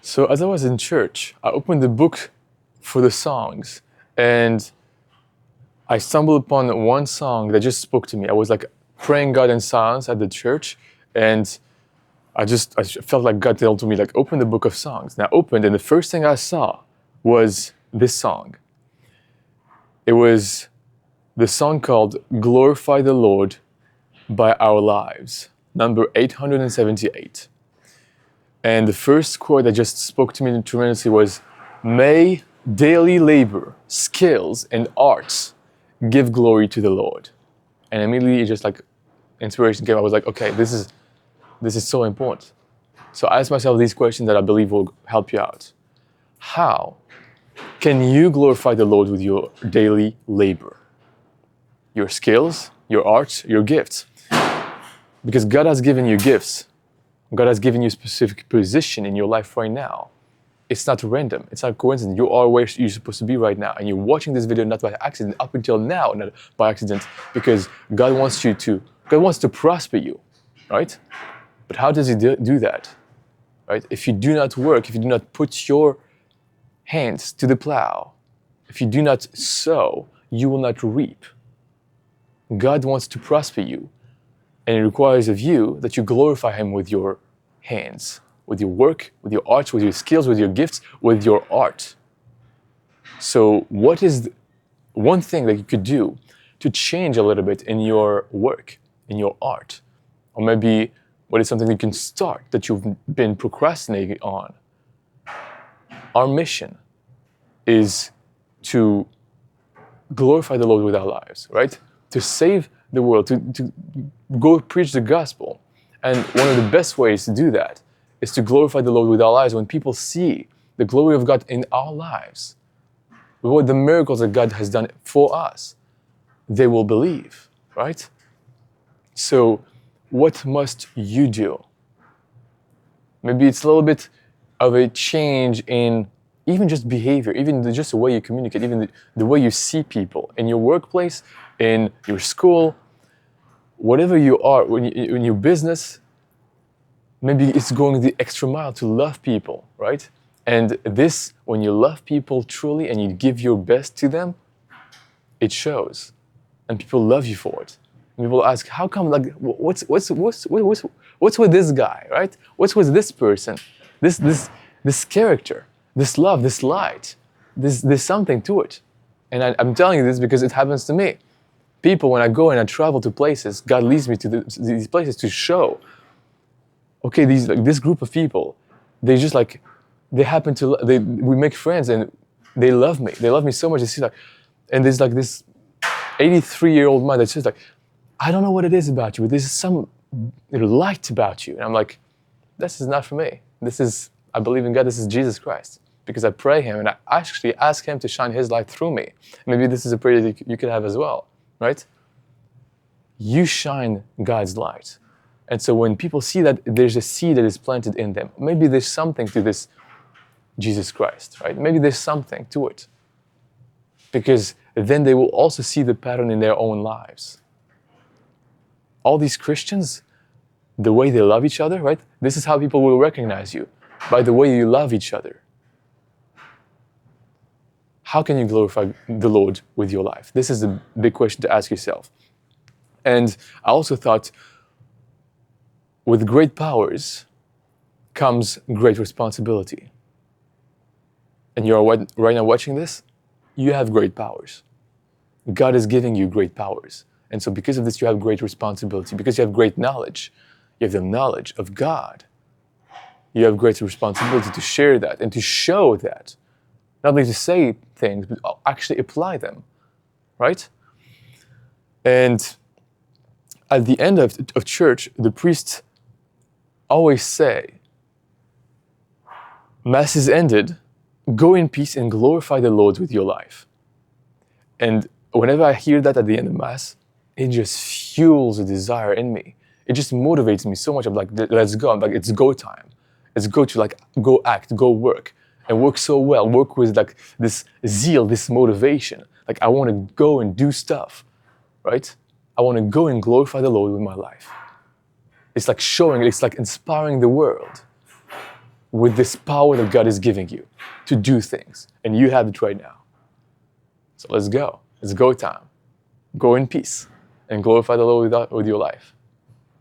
So as I was in church, I opened the book for the songs, and I stumbled upon one song that just spoke to me. I was like praying God in silence at the church, and I felt like God told me, like, open the book of songs. And I opened, and the first thing I saw was this song. It was the song called Glorify the Lord by Our Lives, number 878. And the first quote that just spoke to me tremendously was, "May daily labor, skills, and arts give glory to the Lord." And immediately, it just like inspiration came. I was like, okay, this is so important. So I asked myself these questions that I believe will help you out. How can you glorify the Lord with your daily labor? Your skills, your arts, your gifts. Because God has given you gifts. God has given you a specific position in your life right now. It's not random. It's not coincidence. You are where you're supposed to be right now. And you're watching this video not by accident, up until now, not by accident, because God wants to prosper you, right? But how does He do that, right? If you do not work, if you do not put your hands to the plow, if you do not sow, you will not reap. God wants to prosper you. And it requires of you that you glorify Him with your hands, with your work, with your arts, with your skills, with your gifts, with your art. So what is one thing that you could do to change a little bit in your work, in your art? Or maybe what is something you can start that you've been procrastinating on? Our mission is to glorify the Lord with our lives, right? To save the world, to go preach the gospel. And one of the best ways to do that is to glorify the Lord with our lives. When people see the glory of God in our lives, what the miracles that God has done for us, they will believe, right? So what must you do? Maybe it's a little bit of a change in even just behavior, even just the way you communicate, even the way you see people in your workplace, in your school, whatever you are, in your business. Maybe it's going the extra mile to love people, right? And this, when you love people truly and you give your best to them, it shows, and people love you for it. And people ask, how come? Like, what's with this guy, right? What's with this person? This character, this love, this light. There's something to it. And I'm telling you this because it happens to me. People, when I go and I travel to places, God leads me to these places to show. Okay, this group of people, we make friends and they love me. They love me so much. They see and there's like this 83-year-old man that says like, I don't know what it is about you, but there's some light about you. And I'm like, this is not for me. I believe in God. This is Jesus Christ. Because I pray Him and I actually ask Him to shine His light through me. Maybe this is a prayer that you could have as well, right? You shine God's light. And so when people see that there's a seed that is planted in them, maybe there's something to this Jesus Christ, right? Maybe there's something to it. Because then they will also see the pattern in their own lives. All these Christians, the way they love each other, right? This is how people will recognize you, by the way you love each other. How can you glorify the Lord with your life? This is a big question to ask yourself. And I also thought, with great powers comes great responsibility. And you're right now watching this, you have great powers. God is giving you great powers. And so because of this, you have great responsibility. Because you have great knowledge, you have the knowledge of God. You have great responsibility to share that and to show that. Not only to say things, but actually apply them, right? And at the end of church, the priests always say, Mass is ended, go in peace and glorify the Lord with your life. And whenever I hear that at the end of Mass, it just fuels a desire in me. It just motivates me so much. I'm like, let's go. I'm like, it's go time. Let's go to go act, go work. And work so well, work with this zeal, this motivation. Like I want to go and do stuff, right? I want to go and glorify the Lord with my life. It's like showing, it's like inspiring the world. with this power that God is giving you to do things. And you have it right now. So let's go. It's go time. Go in peace and glorify the Lord with your life.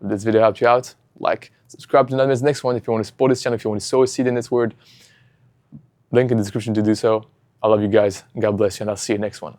If this video helped you out, like, subscribe to not miss the next one. If you want to support this channel, if you want to sow a seed in this word, link in the description to do so. I love you guys. God bless you, and I'll see you next one.